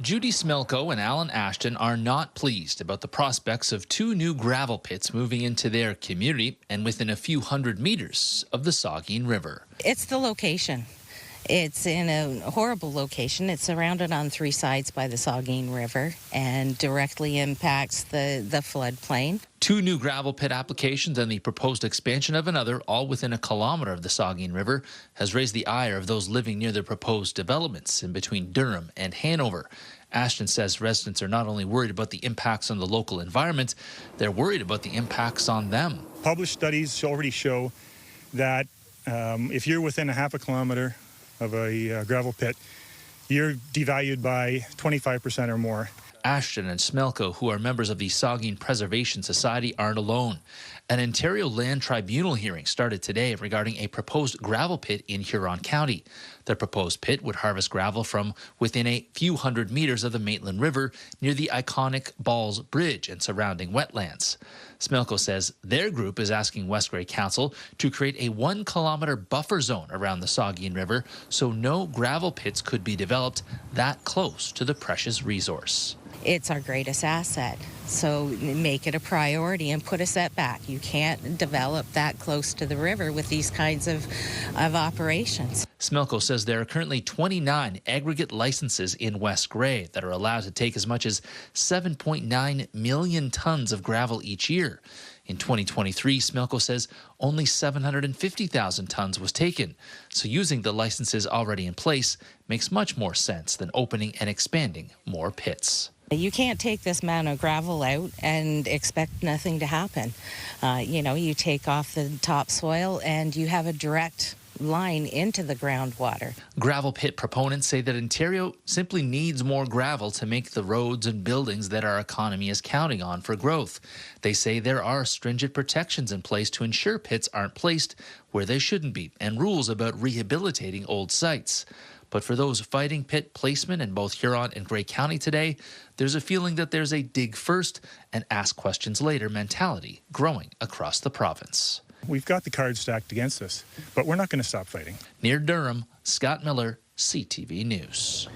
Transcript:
Judy Smelko and Alan Ashton are not pleased about the prospects of two new gravel pits moving into their community and within a few hundred meters of the Saugeen River. It's the location. It's in a horrible location. It's surrounded on three sides by the Saugeen River and directly impacts the floodplain. Two new gravel pit applications and the proposed expansion of another, all within a kilometre of the Saugeen River, has raised the ire of those living near the proposed developments in between Durham and Hanover. Ashton says residents are not only worried about the impacts on the local environment, they're worried about the impacts on them. Published studies already show that if you're within a half a kilometre of a gravel pit, you're devalued by 25% or more. Ashton and Smelko, who are members of the Saugeen Preservation Society, aren't alone. An Ontario Land Tribunal hearing started today regarding a proposed gravel pit in Huron County. The proposed pit would harvest gravel from within a few hundred meters of the Maitland River near the iconic Balls Bridge and surrounding wetlands. Smelko says their group is asking West Grey Council to create a 1 kilometre buffer zone around the Saugeen River so no gravel pits could be developed that close to the precious resource. It's our greatest asset, so make it a priority and put a setback. You can't develop that close to the river with these kinds of operations. Smelko says there are currently 29 aggregate licenses in West Grey that are allowed to take as much as 7.9 million tons of gravel each year. In 2023, Smelko says only 750,000 tons was taken, so using the licenses already in place makes much more sense than opening and expanding more pits. You can't take this amount of gravel out and expect nothing to happen. You take off the topsoil and you have a direct line into the groundwater. Gravel pit proponents say that Ontario simply needs more gravel to make the roads and buildings that our economy is counting on for growth. They say there are stringent protections in place to ensure pits aren't placed where they shouldn't be, and rules about rehabilitating old sites. But for those fighting pit placement in both Huron and Grey County today, there's a feeling that there's a dig first and ask questions later mentality growing across the province. We've got the cards stacked against us, but we're not going to stop fighting. Near Durham, Scott Miller, CTV News.